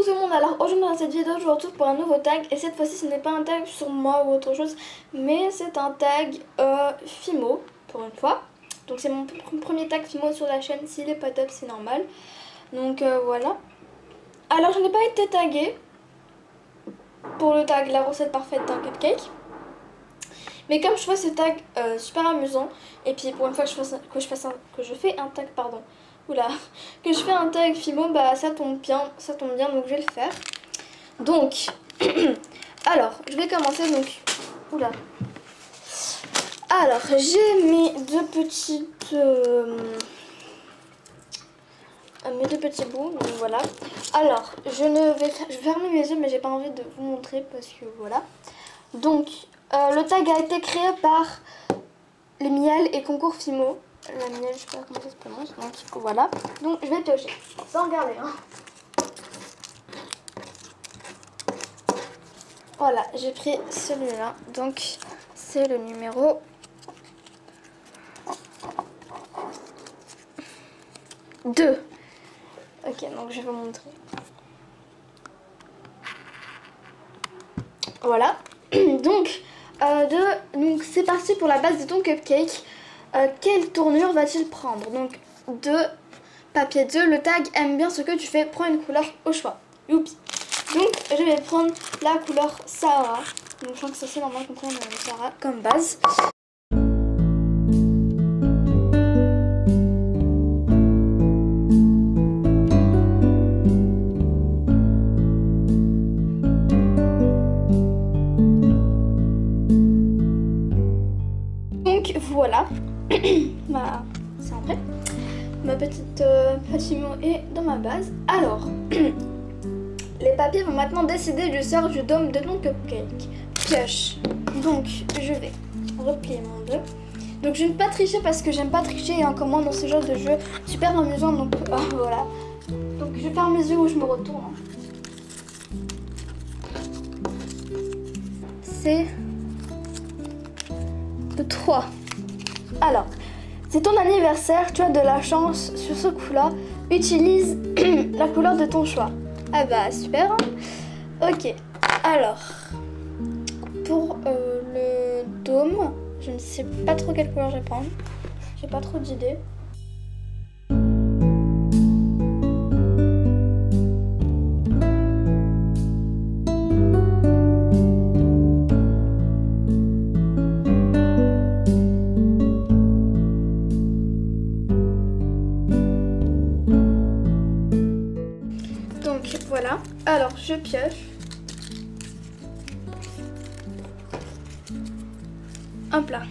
Coucou tout le monde, alors aujourd'hui dans cette vidéo je vous retrouve pour un nouveau tag et cette fois-ci ce n'est pas un tag sur moi ou autre chose mais c'est un tag Fimo pour une fois. Donc c'est mon premier tag Fimo sur la chaîne, s'il est pas top c'est normal. Donc voilà. Alors je n'ai pas été taguée pour le tag la recette parfaite d'un cupcake. Mais comme je vois ce tag super amusant et puis pour une fois que je fais un tag que je fais un tag Fimo, bah ça tombe bien donc je vais le faire. Donc alors je vais commencer donc alors j'ai mes deux petits bouts, donc voilà. Alors je vais fermer mes yeux mais j'ai pas envie de vous montrer parce que voilà. Donc le tag a été créé par les Miel et Concours Fimo. La miel, je sais pas comment ça se prononce, donc voilà. Donc je vais piocher, sans regarder. Hein. Voilà, j'ai pris celui-là, donc c'est le numéro 2. Ok, donc je vais vous montrer. Voilà, donc c'est parti pour la base de ton cupcake. Quelle tournure va-t-il prendre? Donc de papier 2, le tag aime bien ce que tu fais, prends une couleur au choix. Youpi. Donc je vais prendre la couleur Sahara. Donc je crois que c'est assez normal qu'on prenne Sahara comme base. Donc voilà. C'est en vrai. Ma petite Fimo est dans ma base. Alors, les papiers vont maintenant décider du sort du dôme de ton cupcake. Pioche. Donc, je vais replier mon 2. Donc, je ne vais pas tricher parce que j'aime pas tricher et encore moins dans ce genre de jeu super amusant. Donc, voilà. Donc, je ferme les yeux où je me retourne. C'est le 3. Alors, c'est ton anniversaire, tu as de la chance sur ce coup-là. Utilise la couleur de ton choix. Ah bah super. Ok, alors pour le dôme, je ne sais pas trop quelle couleur je vais prendre. J'ai pas trop d'idées. Voilà, alors je pioche. Hop là.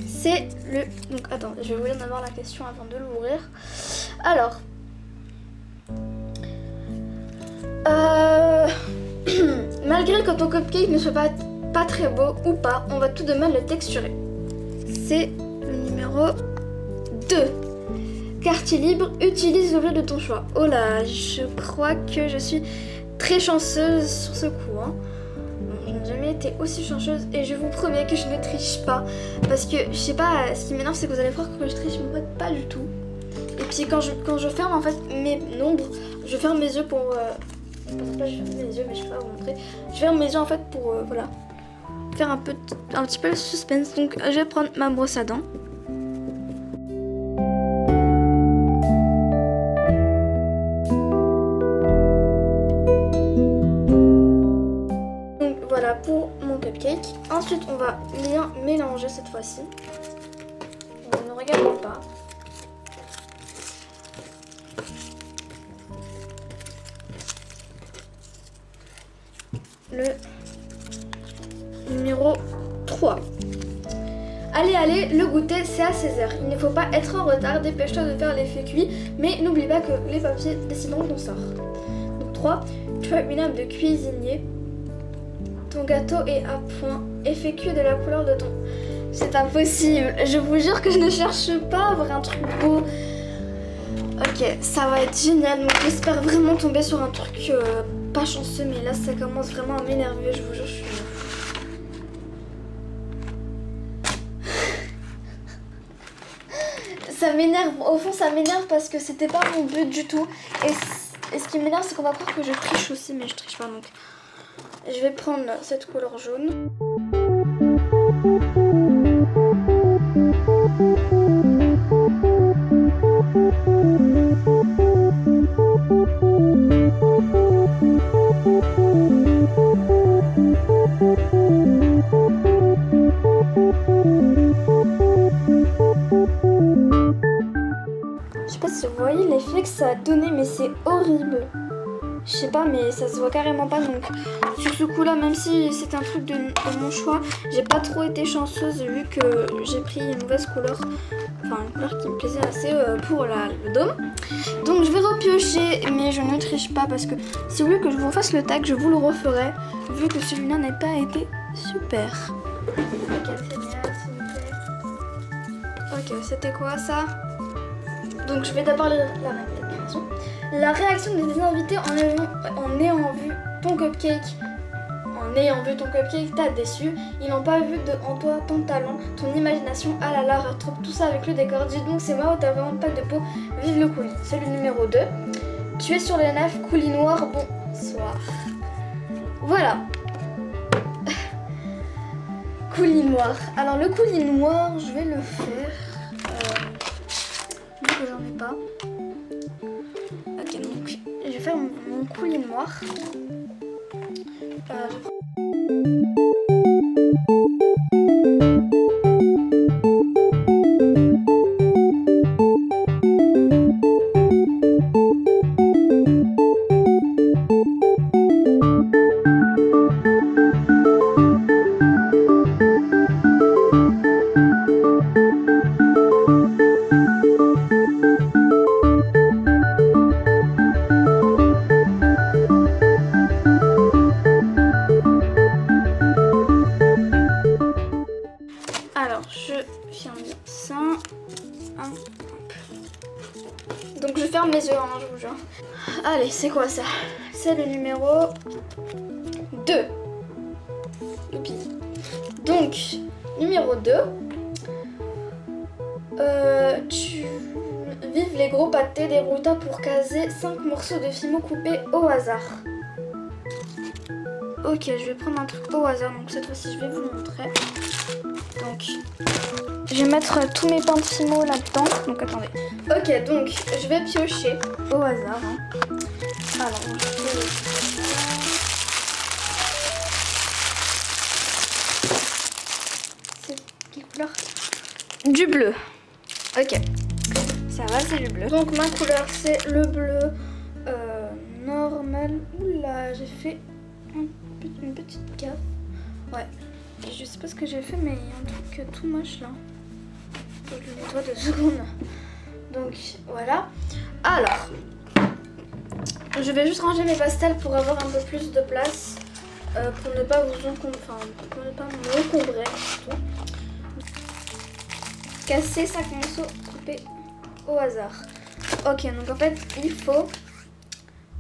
C'est le... Donc attends, je vais vous lire d'abord la question avant de l'ouvrir. Alors. Malgré que ton cupcake ne soit pas très beau ou pas, on va tout de même le texturer. C'est le numéro 2. Quartier libre, utilise l'objet de ton choix. Oh là, je crois que je suis très chanceuse sur ce coup. Hein. Je n'ai jamais été aussi chanceuse et je vous promets que je ne triche pas. Parce que, je sais pas, ce qui m'énerve c'est que vous allez voir que je triche, mais pas du tout. Et puis quand je ferme en fait mes nombres, je ferme mes yeux pour... je ferme mes yeux mais je vais pas vous montrer. Je ferme mes yeux en fait pour, voilà, faire un petit peu le suspense. Donc je vais prendre ma brosse à dents. Voilà pour mon cupcake. Ensuite, on va bien mélanger cette fois-ci. Ne regardons pas. Le numéro 3. Allez, le goûter, c'est à 16h. Il ne faut pas être en retard. Dépêche-toi de faire l'effet cuit. Mais n'oublie pas que les papiers décideront de ton sort. Donc 3. Tu as une âme de cuisinier. Ton gâteau est à point, effet cuit de la couleur de ton... C'est impossible, je vous jure que je ne cherche pas à avoir un truc beau. Ok, ça va être génial, donc j'espère vraiment tomber sur un truc pas chanceux, mais là ça commence vraiment à m'énerver, je vous jure, je suis... Ça m'énerve, au fond ça m'énerve parce que c'était pas mon but du tout. Et Et ce qui m'énerve, c'est qu'on va croire que je triche aussi, mais je triche pas. Donc je vais prendre cette couleur jaune. Je sais pas si vous voyez l'effet que ça a donné, mais c'est horrible. Je sais pas, mais ça se voit carrément pas. Donc sur ce coup là, même si c'est un truc de mon choix, j'ai pas trop été chanceuse vu que j'ai pris une mauvaise couleur. Enfin une couleur qui me plaisait assez pour le dôme. Donc je vais repiocher, mais je ne triche pas parce que si vous voulez que je vous fasse le tag, je vous le referai vu que celui-là n'a pas été super. Ok, très bien, s'il vous plaît. Ok, c'était quoi ça? Donc je vais d'abord lire la réaction. La réaction des invités en ayant vu ton cupcake. En ayant vu ton cupcake, t'as déçu. Ils n'ont pas vu en toi ton talent, ton imagination. Ah là là, retrouve tout ça avec le décor. Dis donc, c'est moi ou t'as vraiment pas de peau. Vive le coulis. C'est le numéro 2. Tu es sur les nefs, coulis noir, bonsoir. Voilà. Coulis noir. Alors le coulis noir, je vais le faire. Vu que j'en ai pas. Ok, donc je vais faire mon coulis noir. Alors, je ferme ça. Donc, je ferme mes yeux, hein, je vous jure. Allez, c'est quoi ça? C'est le numéro 2. Youpi. Donc, numéro 2. Vive les gros pâtés des routas pour caser 5 morceaux de fimo coupés au hasard. Ok, je vais prendre un truc au hasard. Donc, cette fois-ci, je vais vous montrer. Donc, je vais mettre tous mes pains de fimo là-dedans. Donc, attendez. Ok, donc, je vais piocher au hasard. Hein. Alors, je vais... C'est quelle couleur? Du bleu. Ok. Ça va, c'est du bleu. Donc, ma couleur, c'est le bleu normal. Oula, j'ai fait une petite gaffe. Ouais. Je sais pas ce que j'ai fait, mais il y a un truc tout moche là. Faut que je le nettoie 2 secondes. Donc voilà. Alors, je vais juste ranger mes pastels pour avoir un peu plus de place. Pour ne pas vous encombrer. Enfin, pour ne pas m'encombrer. Casser 5 morceaux coupés au hasard. Ok, donc en fait, il faut.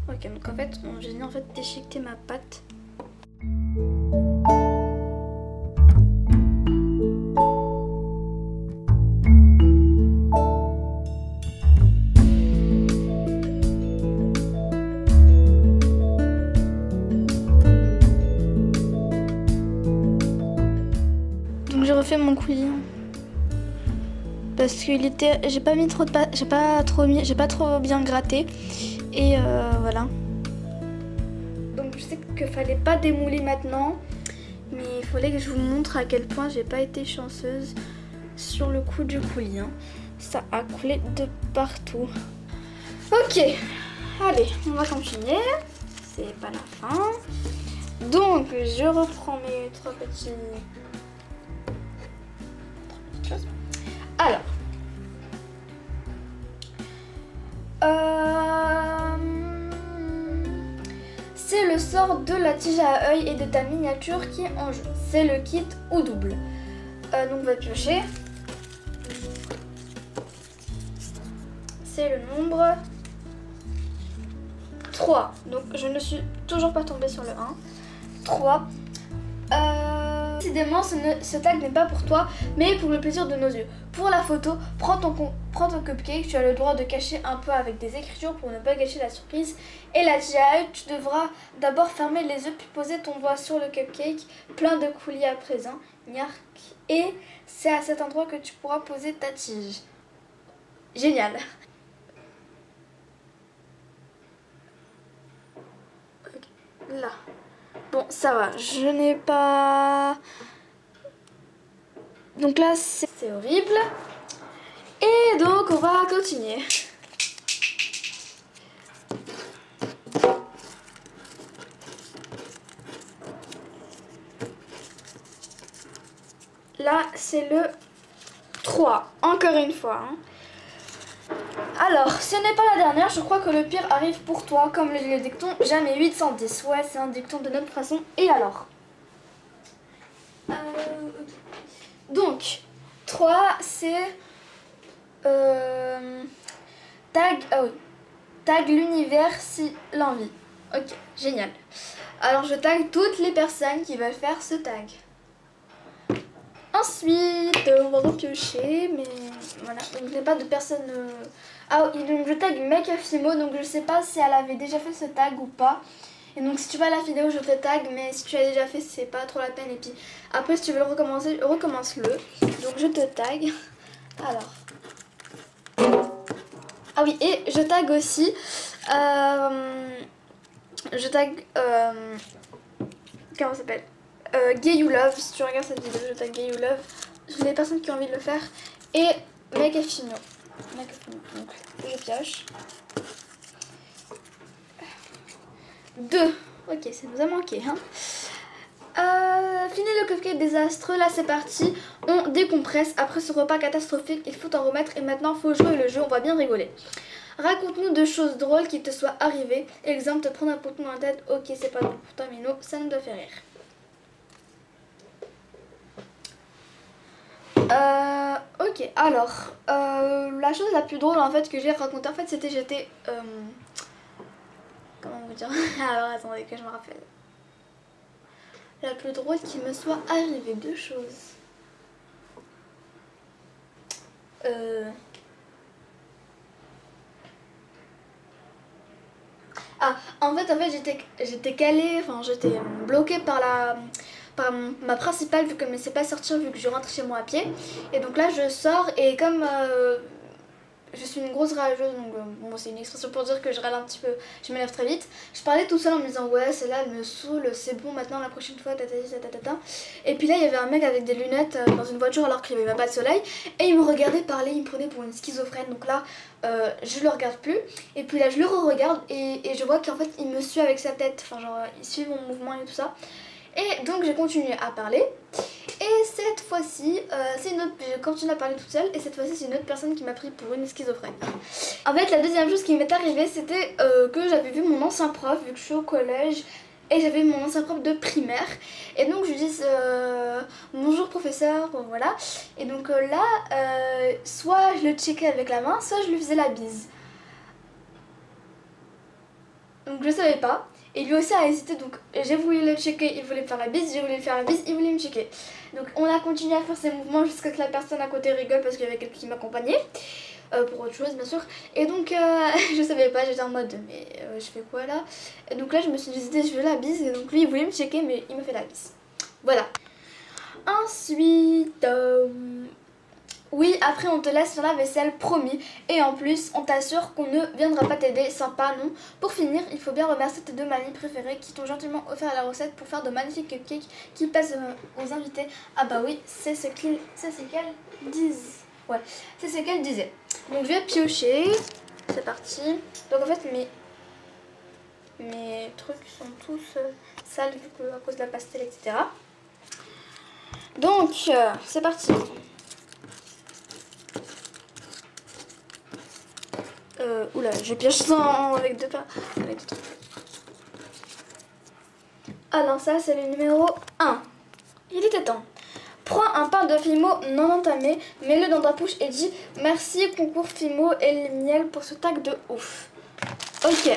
Ok, donc en fait, j'ai dit en fait déchiqueter ma pâte. J'ai refait mon coulis parce qu'il était, j'ai pas trop bien gratté et voilà. Donc je sais qu'il fallait pas démouler maintenant, mais il fallait que je vous montre à quel point j'ai pas été chanceuse sur le coup du coulis. Hein. Ça a coulé de partout. Ok, allez, on va continuer. C'est pas la fin. Donc je reprends mes 3 petits. Alors, c'est le sort de la tige à œil et de ta miniature qui est en jeu. C'est le kit ou double. Donc on va piocher. C'est le nombre 3. Donc je ne suis toujours pas tombée sur le 1. 3. Décidément, ce tag n'est pas pour toi, mais pour le plaisir de nos yeux. Pour la photo, prends ton cupcake, tu as le droit de cacher un peu avec des écritures pour ne pas gâcher la surprise. Et la tige, tu devras d'abord fermer les yeux puis poser ton doigt sur le cupcake, plein de coulis à présent, Nyark. Et c'est à cet endroit que tu pourras poser ta tige. Génial. Là. Bon, ça va, je n'ai pas... Donc là, c'est horrible. Et donc, on va continuer. Là, c'est le 3, encore une fois. Hein. Alors, ce n'est pas la dernière, je crois que le pire arrive pour toi, comme le dicton jamais 810. Ouais, c'est un dicton de notre façon. Et alors Donc, 3, c'est... tag... Ah oui. Tag l'univers si l'envie. Ok, génial. Alors, je tag toutes les personnes qui veulent faire ce tag. Ensuite, on va repiocher, mais voilà, donc il n'y a pas de personne... Ah oui, donc je tag Makafimo, donc je sais pas si elle avait déjà fait ce tag ou pas. Et donc si tu vas la vidéo, je te tag, mais si tu l'as déjà fait, c'est pas trop la peine. Et puis après, si tu veux le recommencer, recommence-le. Donc je te tag. Alors. Ah oui, et je tag aussi... je tag... comment ça s'appelle Gay You Love, si tu regardes cette vidéo, je tag Gay You Love. Sur les personnes qui ont envie de le faire. Et Makafimo. Donc je pioche. 2. Ok, ça nous a manqué. Hein. Fini le cupcake désastreux, là c'est parti. On décompresse. Après ce repas catastrophique, il faut en remettre. Et maintenant, il faut jouer le jeu, on va bien rigoler. Raconte-nous deux choses drôles qui te soient arrivées. Exemple, te prendre un poteau dans la tête. Ok, c'est pas drôle pour toi, mais non, ça nous doit faire rire. Ok, alors, la chose la plus drôle en fait que j'ai racontée, en fait, c'était j'étais... comment vous dire? Alors, attendez que je me rappelle. La plus drôle qui me soit arrivée, deux choses. Ah, en fait j'étais calée, enfin j'étais bloquée par ma principale vu qu'elle ne me laissait pas sortir vu que je rentre chez moi à pied. Et donc là je sors et comme je suis une grosse rageuse, donc bon, c'est une expression pour dire que je râle un petit peu, je m'énerve très vite. Je parlais tout seul en me disant ouais celle-là elle me saoule, c'est bon maintenant la prochaine fois tatatata. Et puis là il y avait un mec avec des lunettes dans une voiture alors qu'il n'y avait même pas de soleil. Et il me regardait parler, il me prenait pour une schizophrène. Donc là je le regarde plus. Et puis là je le re-regarde et je vois qu'en fait il me suit avec sa tête, enfin genre il suit mon mouvement et tout ça. Et donc j'ai continué à parler. Et cette fois-ci, je continue à parler toute seule. Et cette fois-ci, c'est une autre personne qui m'a pris pour une schizophrène. En fait, la deuxième chose qui m'est arrivée, c'était que j'avais vu mon ancien prof, vu que je suis au collège. Et j'avais mon ancien prof de primaire. Et donc je lui dis bonjour professeur, voilà. Et donc là, soit je le checkais avec la main, soit je lui faisais la bise. Donc je savais pas. Et lui aussi a hésité, donc j'ai voulu le checker, il voulait me faire la bise, j'ai voulu lui faire la bise, il voulait me checker. Donc on a continué à faire ces mouvements jusqu'à ce que la personne à côté rigole parce qu'il y avait quelqu'un qui m'accompagnait. Pour autre chose bien sûr. Et donc je savais pas, j'étais en mode mais je fais quoi là? Et donc là je me suis dit je veux la bise et donc lui il voulait me checker mais il m'a fait la bise. Voilà. Ensuite... oui, après on te laisse sur la vaisselle, promis. Et en plus, on t'assure qu'on ne viendra pas t'aider, sympa, non. Pour finir, il faut bien remercier tes deux mamies préférées qui t'ont gentiment offert la recette pour faire de magnifiques cupcakes qui passent aux invités. Ah bah oui, c'est ce qu'elles disent. Ouais, c'est ce qu'elles disaient. Donc je vais piocher. C'est parti. Donc en fait, mes trucs sont tous sales vu que, à cause de la pastel, etc. Donc, c'est parti. Oula, je pioche sans avec deux pas. Avec deux trucs. Ah non, ça c'est le numéro 1. Il était temps. Prends un pain de Fimo non entamé, mets-le dans ta bouche et dis merci concours Fimo et le miel pour ce tag de ouf. Ok.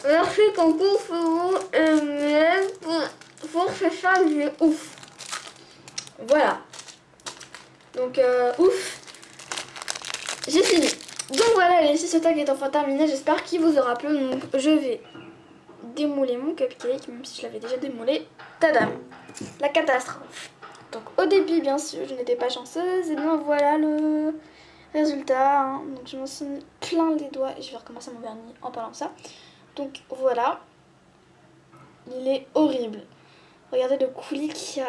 Merci concours pour ce ça, j'ai ouf. Voilà. Donc ouf. J'ai fini. Donc voilà les filles, ce tag est enfin terminé. J'espère qu'il vous aura plu. Donc je vais démouler mon cupcake, même si je l'avais déjà démoulé. Tadam. La catastrophe. Donc au début bien sûr je n'étais pas chanceuse. Et bien voilà le résultat. Hein. Donc je m'en suis mis plein les doigts. Et je vais recommencer mon vernis en parlant de ça. Donc voilà. Il est horrible. Regardez le coulis qu'il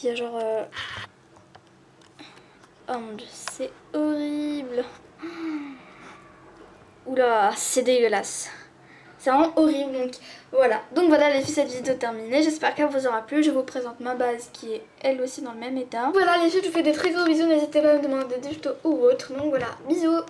y a genre... Oh mon dieu, c'est horrible. Oula, c'est dégueulasse. C'est vraiment horrible. Donc voilà les filles, cette vidéo est terminée. J'espère qu'elle vous aura plu. Je vous présente ma base qui est elle aussi dans le même état. Voilà les filles, je vous fais des très gros bisous. N'hésitez pas à me demander des tutos ou autre. Donc voilà, bisous.